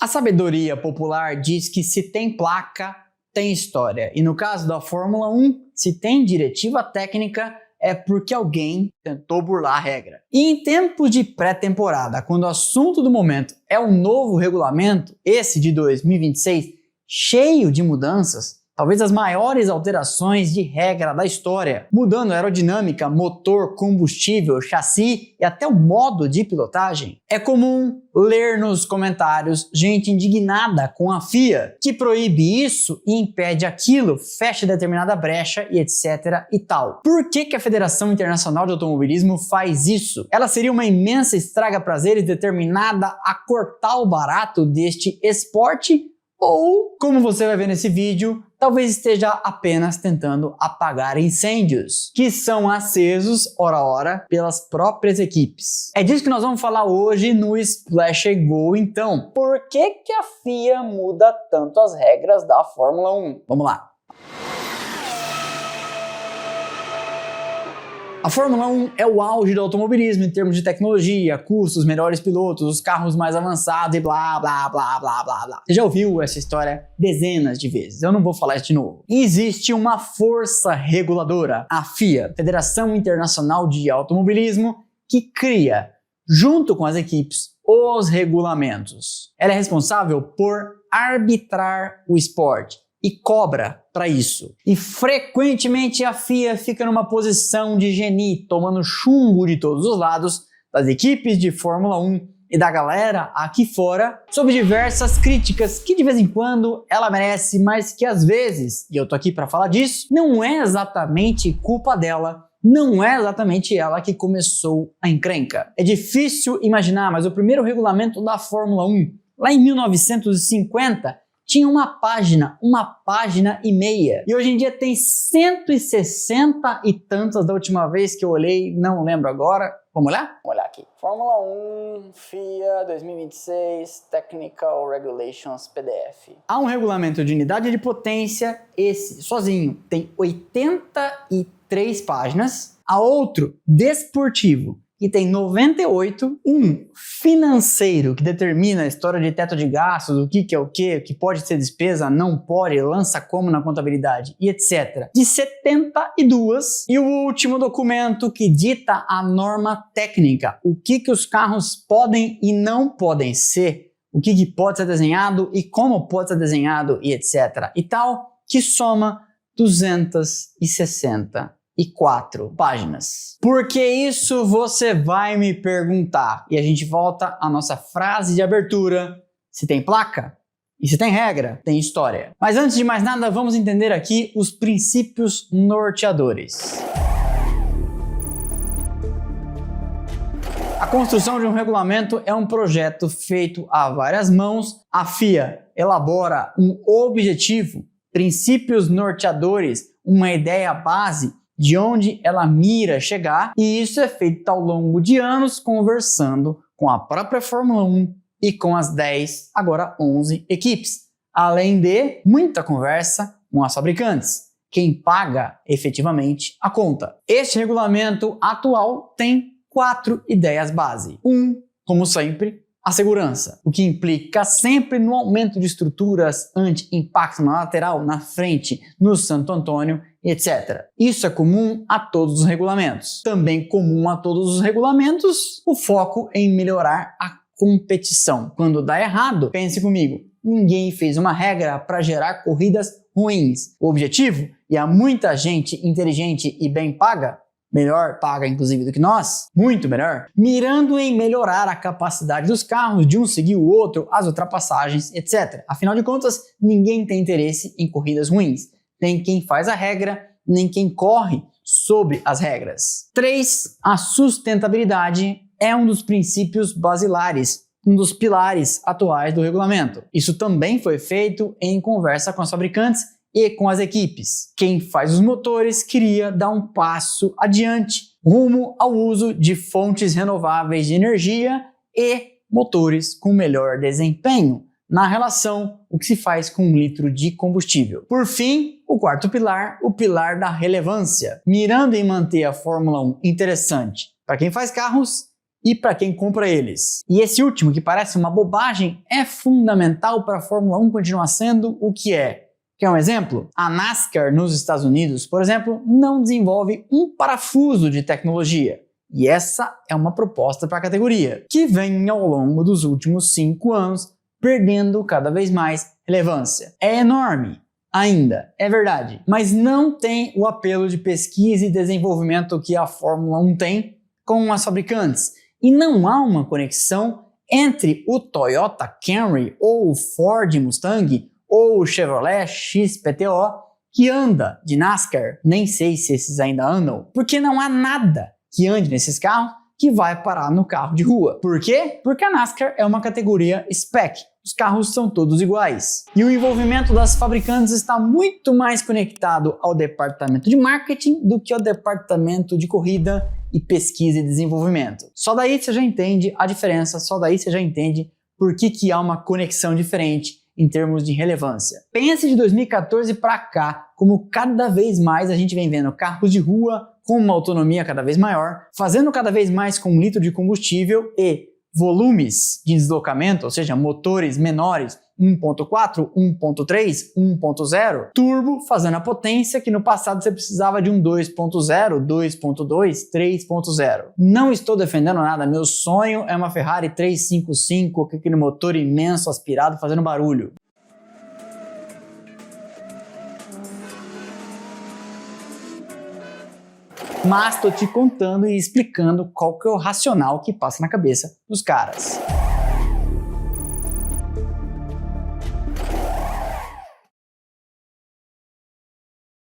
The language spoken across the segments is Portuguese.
A sabedoria popular diz que se tem placa, tem história. E no caso da Fórmula 1, se tem diretiva técnica, é porque alguém tentou burlar a regra. E em tempos de pré-temporada, quando o assunto do momento é o novo regulamento, esse de 2026, cheio de mudanças, talvez as maiores alterações de regra da história, mudando aerodinâmica, motor, combustível, chassi e até o modo de pilotagem. É comum ler nos comentários gente indignada com a FIA, que proíbe isso e impede aquilo, fecha determinada brecha e etc e tal. Por que a Federação Internacional de Automobilismo faz isso? Ela seria uma imensa estraga-prazeres determinada a cortar o barato deste esporte? Ou, como você vai ver nesse vídeo, talvez esteja apenas tentando apagar incêndios, que são acesos, ora ora, pelas próprias equipes. É disso que nós vamos falar hoje no Splash and Go, então. Por que a FIA muda tanto as regras da Fórmula 1? Vamos lá. A Fórmula 1 é o auge do automobilismo em termos de tecnologia, custos, melhores pilotos, os carros mais avançados e blá blá blá blá blá blá. Você já ouviu essa história dezenas de vezes, eu não vou falar isso de novo. E existe uma força reguladora, a FIA, Federação Internacional de Automobilismo, que cria, junto com as equipes, os regulamentos. Ela é responsável por arbitrar o esporte e cobra para isso. E frequentemente a FIA fica numa posição de geni, tomando chumbo de todos os lados, das equipes de Fórmula 1 e da galera aqui fora, sob diversas críticas que de vez em quando ela merece, mas que às vezes, e eu tô aqui para falar disso, não é exatamente culpa dela, não é exatamente ela que começou a encrenca. É difícil imaginar, mas o primeiro regulamento da Fórmula 1, lá em 1950, tinha uma página e meia. E hoje em dia tem 160 e tantas da última vez que eu olhei, não lembro agora. Vamos olhar? Vamos olhar aqui. Fórmula 1, FIA 2026, Technical Regulations PDF. Há um regulamento de unidade de potência, esse sozinho tem 83 páginas. Há outro desportivo, que tem 98, um financeiro que determina a história de teto de gastos, o que é o que pode ser despesa, não pode, lança como na contabilidade e etc. De 72, e o último documento que dita a norma técnica, o que os carros podem e não podem ser, o que pode ser desenhado e como pode ser desenhado e etc. e tal, que soma 264 páginas. Por que isso você vai me perguntar? E a gente volta à nossa frase de abertura. Se tem placa e se tem regra, tem história. Mas antes de mais nada, vamos entender aqui os princípios norteadores. A construção de um regulamento é um projeto feito a várias mãos. A FIA elabora um objetivo, princípios norteadores, uma ideia base de onde ela mira chegar, e isso é feito ao longo de anos conversando com a própria Fórmula 1 e com as 10, agora 11 equipes, além de muita conversa com as fabricantes, quem paga efetivamente a conta. Este regulamento atual tem 4 ideias base. Como sempre, a segurança, o que implica sempre no aumento de estruturas anti-impacto na lateral, na frente, no Santo Antônio, etc. Isso é comum a todos os regulamentos. Também comum a todos os regulamentos o foco em melhorar a competição. Quando dá errado, pense comigo, ninguém fez uma regra para gerar corridas ruins. O objetivo, e há muita gente inteligente e bem paga, melhor paga inclusive do que nós, muito melhor, mirando em melhorar a capacidade dos carros de um seguir o outro, as ultrapassagens, etc. Afinal de contas, ninguém tem interesse em corridas ruins. Nem quem faz a regra, nem quem corre sobre as regras. 3. A sustentabilidade é um dos princípios basilares, um dos pilares atuais do regulamento. Isso também foi feito em conversa com os fabricantes e com as equipes. Quem faz os motores queria dar um passo adiante, rumo ao uso de fontes renováveis de energia e motores com melhor desempenho na relação o que se faz com 1 litro de combustível. Por fim, o quarto pilar, o pilar da relevância, mirando em manter a Fórmula 1 interessante para quem faz carros e para quem compra eles. E esse último, que parece uma bobagem, é fundamental para a Fórmula 1 continuar sendo o que é. Quer um exemplo? A NASCAR nos Estados Unidos, por exemplo, não desenvolve um parafuso de tecnologia. E essa é uma proposta para a categoria, que vem ao longo dos últimos 5 anos perdendo cada vez mais relevância. É enorme, ainda, é verdade, mas não tem o apelo de pesquisa e desenvolvimento que a Fórmula 1 tem com as fabricantes. E não há uma conexão entre o Toyota Camry ou o Ford Mustang ou o Chevrolet XPTO que anda de NASCAR. Nem sei se esses ainda andam, porque não há nada que ande nesses carros que vai parar no carro de rua. Por quê? Porque a NASCAR é uma categoria spec. Os carros são todos iguais. E o envolvimento das fabricantes está muito mais conectado ao departamento de marketing do que ao departamento de corrida e pesquisa e desenvolvimento. Só daí você já entende a diferença, só daí você já entende por que há uma conexão diferente em termos de relevância. Pense de 2014 para cá, como cada vez mais a gente vem vendo carros de rua com uma autonomia cada vez maior, fazendo cada vez mais com 1 litro de combustível e volumes de deslocamento, ou seja, motores menores, 1.4, 1.3, 1.0, turbo fazendo a potência que no passado você precisava de um 2.0, 2.2, 3.0. Não estou defendendo nada, meu sonho é uma Ferrari 355 com aquele motor imenso aspirado fazendo barulho. Mas estou te contando e explicando qual que é o racional que passa na cabeça dos caras.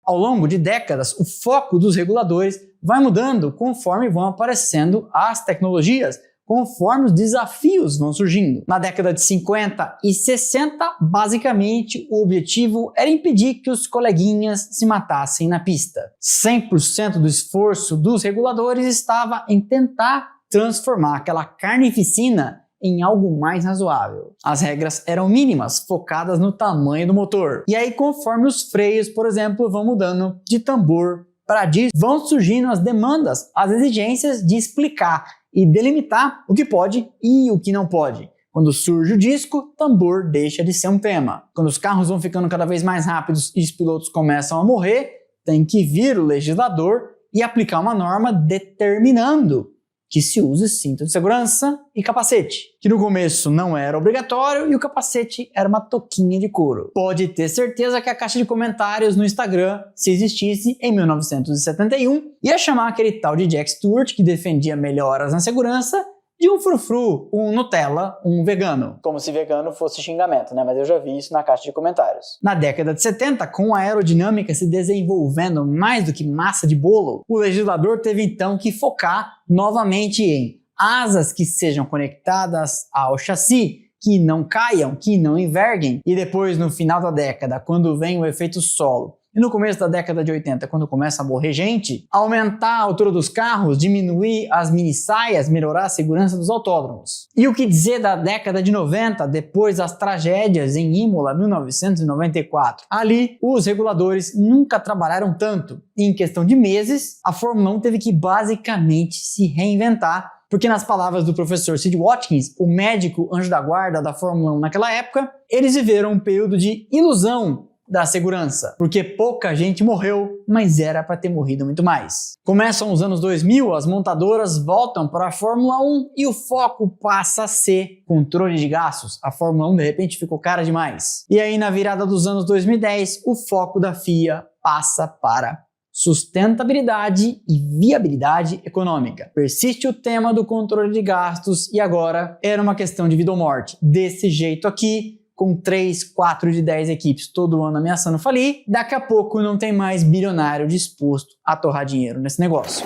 Ao longo de décadas, o foco dos reguladores vai mudando conforme vão aparecendo as tecnologias, conforme os desafios vão surgindo. Na década de 50 e 60, basicamente, o objetivo era impedir que os coleguinhas se matassem na pista. 100% do esforço dos reguladores estava em tentar transformar aquela carnificina em algo mais razoável. As regras eram mínimas, focadas no tamanho do motor. E aí, conforme os freios, por exemplo, vão mudando de tambor para disco, vão surgindo as demandas, as exigências de explicar e delimitar o que pode e o que não pode. Quando surge o disco, tambor deixa de ser um tema. Quando os carros vão ficando cada vez mais rápidos e os pilotos começam a morrer, tem que vir o legislador e aplicar uma norma determinando que se use cinto de segurança e capacete, que no começo não era obrigatório e o capacete era uma touquinha de couro. Pode ter certeza que a caixa de comentários no Instagram, se existisse em 1971, ia chamar aquele tal de Jack Stewart, que defendia melhoras na segurança, de um frufru, um Nutella, um vegano. Como se vegano fosse xingamento, né? Mas eu já vi isso na caixa de comentários. Na década de 70, com a aerodinâmica se desenvolvendo mais do que massa de bolo, o legislador teve então que focar novamente em asas que sejam conectadas ao chassi, que não caiam, que não enverguem. E depois, no final da década, quando vem o efeito solo, e no começo da década de 80, quando começa a morrer gente, aumentar a altura dos carros, diminuir as mini-saias, melhorar a segurança dos autódromos. E o que dizer da década de 90, depois das tragédias em Imola, 1994? Ali, os reguladores nunca trabalharam tanto. E em questão de meses, a Fórmula 1 teve que basicamente se reinventar, porque nas palavras do professor Sid Watkins, o médico anjo da guarda da Fórmula 1 naquela época, eles viveram um período de ilusão da segurança, porque pouca gente morreu, mas era para ter morrido muito mais. Começam os anos 2000, as montadoras voltam para a Fórmula 1 e o foco passa a ser controle de gastos. A Fórmula 1 de repente ficou cara demais. E aí na virada dos anos 2010, o foco da FIA passa para sustentabilidade e viabilidade econômica. Persiste o tema do controle de gastos e agora era uma questão de vida ou morte. Desse jeito aqui, com 3, 4 de 10 equipes todo ano ameaçando falir, daqui a pouco não tem mais bilionário disposto a torrar dinheiro nesse negócio.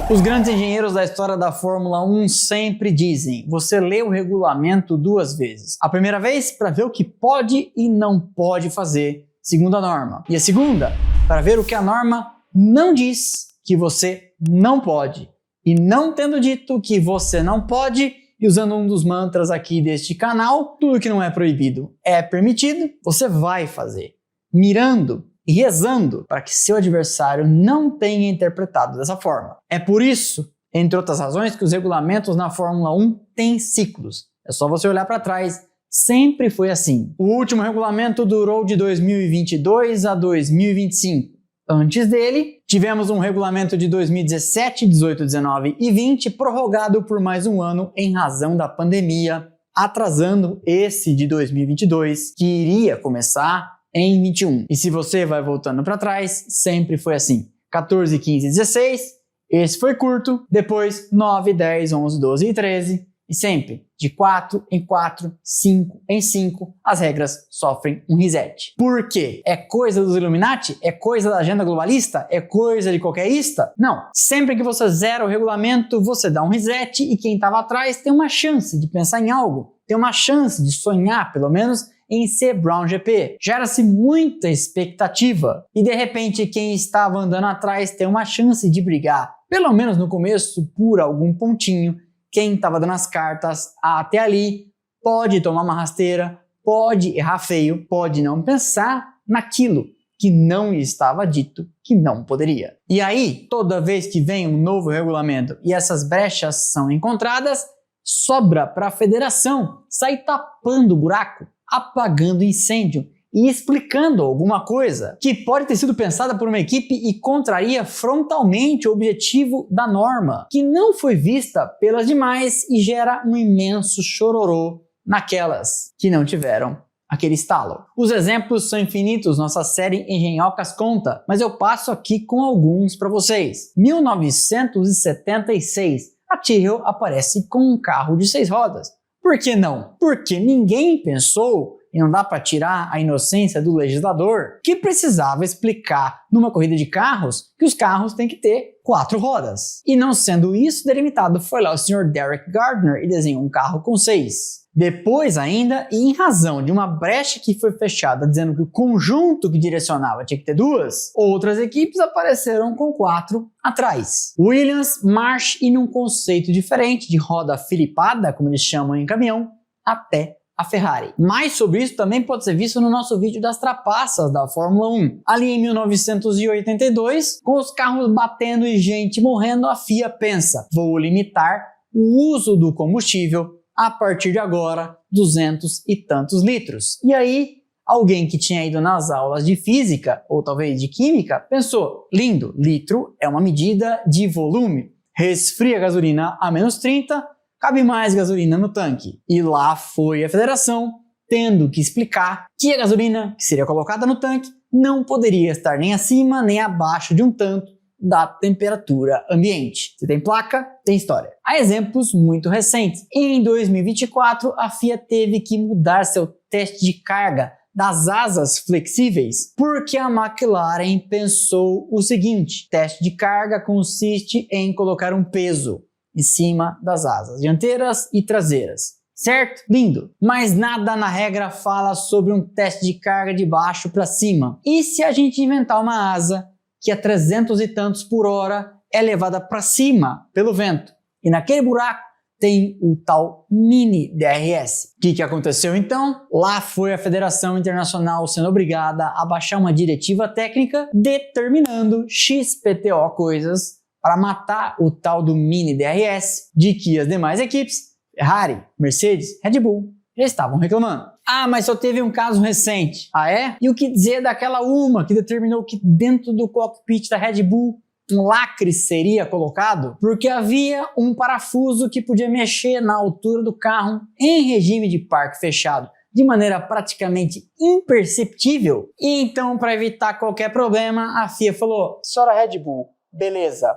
Os grandes engenheiros da história da Fórmula 1 sempre dizem: você lê o regulamento 2 vezes. A primeira vez para ver o que pode e não pode fazer, segundo a norma. E a segunda, para ver o que a norma não diz que você não pode. E não tendo dito que você não pode, e usando um dos mantras aqui deste canal, tudo que não é proibido é permitido, você vai fazer, mirando e rezando para que seu adversário não tenha interpretado dessa forma. É por isso, entre outras razões, que os regulamentos na Fórmula 1 têm ciclos. É só você olhar para trás, sempre foi assim. O último regulamento durou de 2022 a 2025. Antes dele, tivemos um regulamento de 2017, 18, 19 e 20 prorrogado por mais um ano em razão da pandemia, atrasando esse de 2022, que iria começar em 21. E se você vai voltando para trás, sempre foi assim. 14, 15, 16, esse foi curto, depois 9, 10, 11, 12 e 13, e sempre de 4 em 4, 5 em 5, as regras sofrem um reset. Por quê? É coisa dos Illuminati? É coisa da agenda globalista? É coisa de qualquer ista? Não. Sempre que você zera o regulamento, você dá um reset e quem estava atrás tem uma chance de pensar em algo, tem uma chance de sonhar, pelo menos, em ser Brown GP. Gera-se muita expectativa e de repente quem estava andando atrás tem uma chance de brigar, pelo menos no começo, por algum pontinho. Quem estava dando as cartas até ali pode tomar uma rasteira, pode errar feio, pode não pensar naquilo que não estava dito que não poderia. E aí, toda vez que vem um novo regulamento e essas brechas são encontradas, sobra para a federação sair tapando o buraco, apagando incêndio e explicando alguma coisa que pode ter sido pensada por uma equipe e contraria frontalmente o objetivo da norma, que não foi vista pelas demais e gera um imenso chororô naquelas que não tiveram aquele estalo. Os exemplos são infinitos, nossa série Engenhocas conta, mas eu passo aqui com alguns para vocês. 1976, a Tyrrell aparece com um carro de 6 rodas. Por que não? Porque ninguém pensou, e não dá para tirar a inocência do legislador, que precisava explicar numa corrida de carros que os carros têm que ter 4 rodas. E não sendo isso delimitado, foi lá o Sr. Derek Gardner e desenhou um carro com 6. Depois ainda, e em razão de uma brecha que foi fechada dizendo que o conjunto que direcionava tinha que ter 2, outras equipes apareceram com 4 atrás. Williams, March e num conceito diferente de roda filipada, como eles chamam em caminhão, até a Ferrari. Mais sobre isso também pode ser visto no nosso vídeo das trapaças da Fórmula 1. Ali em 1982, com os carros batendo e gente morrendo, a FIA pensa: vou limitar o uso do combustível a partir de agora 200 e tantos litros. E aí, alguém que tinha ido nas aulas de física, ou talvez de química, pensou: lindo, litro é uma medida de volume. Resfria a gasolina a menos 30, cabe mais gasolina no tanque. E lá foi a federação tendo que explicar que a gasolina que seria colocada no tanque não poderia estar nem acima nem abaixo de um tanto da temperatura ambiente. Se tem placa, tem história. Há exemplos muito recentes. Em 2024, a FIA teve que mudar seu teste de carga das asas flexíveis porque a McLaren pensou o seguinte: teste de carga consiste em colocar um peso em cima das asas dianteiras e traseiras. Certo? Lindo. Mas nada na regra fala sobre um teste de carga de baixo para cima. E se a gente inventar uma asa que a 300 e tantos por hora é levada para cima pelo vento? E naquele buraco tem o tal mini DRS. O que aconteceu então? Lá foi a Federação Internacional sendo obrigada a baixar uma diretiva técnica determinando XPTO coisas para matar o tal do mini DRS, de que as demais equipes, Ferrari, Mercedes, Red Bull, já estavam reclamando. Ah, mas só teve um caso recente. Ah, é? E o que dizer daquela uma que determinou que dentro do cockpit da Red Bull um lacre seria colocado? Porque havia um parafuso que podia mexer na altura do carro em regime de parque fechado, de maneira praticamente imperceptível. E então, para evitar qualquer problema, a FIA falou: senhora Red Bull, beleza,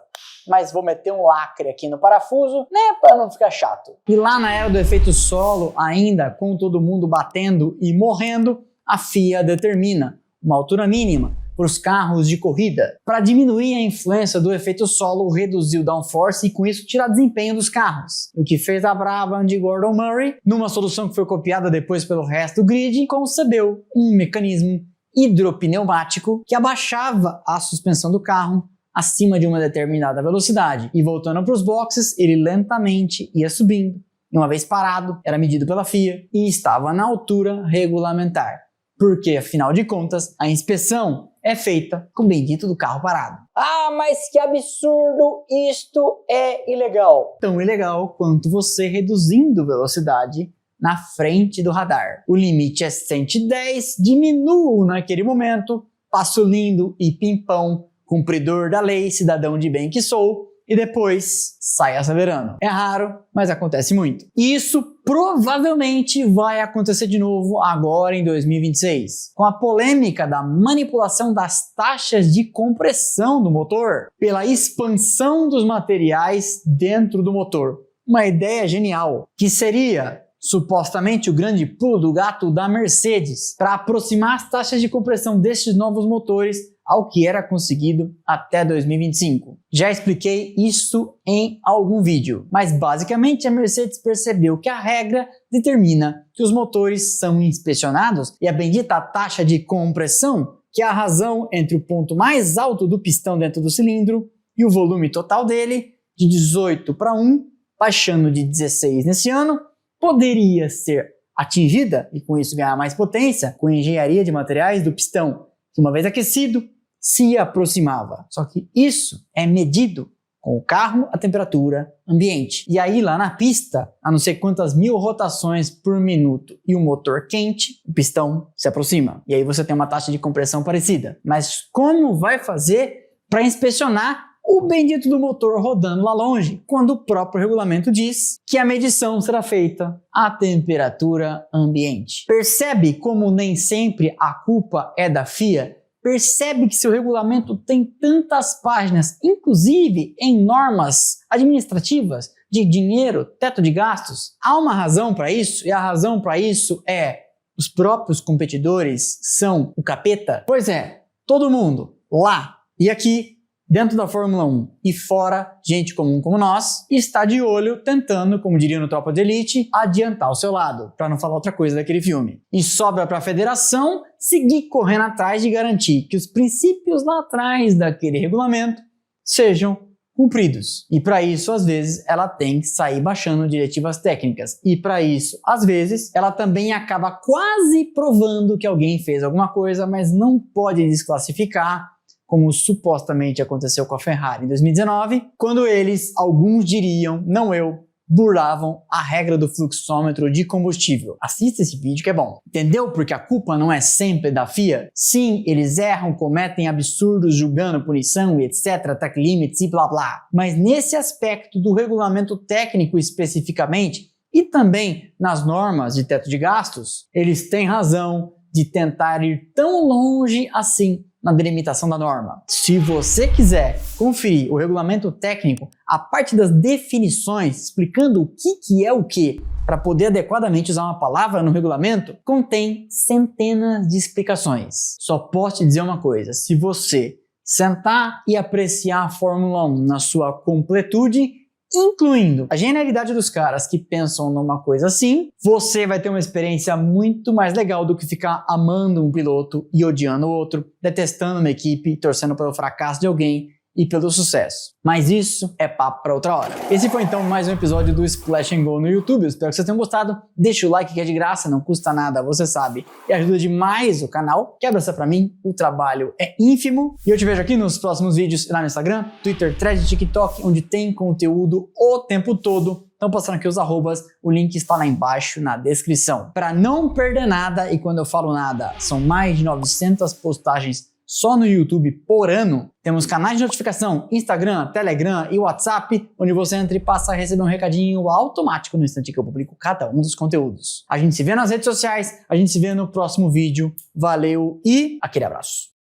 mas vou meter um lacre aqui no parafuso, né, para não ficar chato. E lá na era do efeito solo, ainda com todo mundo batendo e morrendo, a FIA determina uma altura mínima para os carros de corrida. Para diminuir a influência do efeito solo, reduziu o downforce e com isso tirar desempenho dos carros. O que fez a Brabham de Gordon Murray, numa solução que foi copiada depois pelo resto do grid, concebeu um mecanismo hidropneumático que abaixava a suspensão do carro acima de uma determinada velocidade, e voltando para os boxes, ele lentamente ia subindo, e uma vez parado, era medido pela FIA e estava na altura regulamentar, porque, afinal de contas, a inspeção é feita com o bendito do carro parado. Ah, mas que absurdo! Isto é ilegal. Tão ilegal quanto você reduzindo velocidade na frente do radar. O limite é 110, diminuo naquele momento, passo lindo e pimpão, cumpridor da lei, cidadão de bem que sou, e depois sai acelerando. É raro, mas acontece muito. E isso provavelmente vai acontecer de novo agora em 2026, com a polêmica da manipulação das taxas de compressão do motor pela expansão dos materiais dentro do motor. Uma ideia genial, que seria supostamente o grande pulo do gato da Mercedes para aproximar as taxas de compressão destes novos motores ao que era conseguido até 2025. Já expliquei isso em algum vídeo, mas basicamente a Mercedes percebeu que a regra determina que os motores são inspecionados e a bendita taxa de compressão, que é a razão entre o ponto mais alto do pistão dentro do cilindro e o volume total dele, de 18 para 1, baixando de 16 nesse ano, poderia ser atingida, e com isso ganhar mais potência, com a engenharia de materiais do pistão, que uma vez aquecido, se aproximava. Só que isso é medido com o carro a temperatura ambiente. E aí lá na pista, a não sei quantas 1000 rotações por minuto e o motor quente, o pistão se aproxima. E aí você tem uma taxa de compressão parecida. Mas como vai fazer para inspecionar o bendito do motor rodando lá longe, quando o próprio regulamento diz que a medição será feita à temperatura ambiente? Percebe como nem sempre a culpa é da FIA? Percebe que seu regulamento tem tantas páginas, inclusive em normas administrativas de dinheiro, teto de gastos? Há uma razão para isso, e a razão para isso é os próprios competidores são o capeta? Pois é, todo mundo lá e aqui dentro da Fórmula 1 e fora, gente comum como nós, está de olho tentando, como diria no Tropa de Elite, adiantar o seu lado, para não falar outra coisa daquele filme. E sobra para a federação seguir correndo atrás de garantir que os princípios lá atrás daquele regulamento sejam cumpridos. E para isso, às vezes, ela tem que sair baixando diretivas técnicas. E para isso, às vezes, ela também acaba quase provando que alguém fez alguma coisa, mas não pode desclassificar, como supostamente aconteceu com a Ferrari em 2019, quando eles, alguns diriam, não eu, burlavam a regra do fluxômetro de combustível. Assista esse vídeo que é bom. Entendeu porque a culpa não é sempre da FIA? Sim, eles erram, cometem absurdos julgando punição e etc, track limits e blá blá. Mas nesse aspecto do regulamento técnico especificamente, e também nas normas de teto de gastos, eles têm razão de tentar ir tão longe assim na delimitação da norma. Se você quiser conferir o regulamento técnico, a parte das definições, explicando o que é o que, para poder adequadamente usar uma palavra no regulamento, contém centenas de explicações. Só posso te dizer uma coisa, se você sentar e apreciar a Fórmula 1 na sua completude, incluindo a genialidade dos caras que pensam numa coisa assim, você vai ter uma experiência muito mais legal do que ficar amando um piloto e odiando o outro, detestando uma equipe, torcendo pelo fracasso de alguém e pelo sucesso. Mas isso é papo para outra hora. Esse foi então mais um episódio do Splash and Go no YouTube. Eu espero que vocês tenham gostado. Deixa o like que é de graça, não custa nada, você sabe, e ajuda demais o canal. Quebra essa pra mim, o trabalho é ínfimo. E eu te vejo aqui nos próximos vídeos lá no Instagram, Twitter, Thread, TikTok, onde tem conteúdo o tempo todo. Estão passando aqui os arrobas, o link está lá embaixo na descrição. Para não perder nada, e quando eu falo nada, são mais de 900 postagens só no YouTube por ano. Temos canais de notificação, Instagram, Telegram e WhatsApp, onde você entra e passa a receber um recadinho automático no instante que eu publico cada um dos conteúdos. A gente se vê nas redes sociais, a gente se vê no próximo vídeo. Valeu e aquele abraço.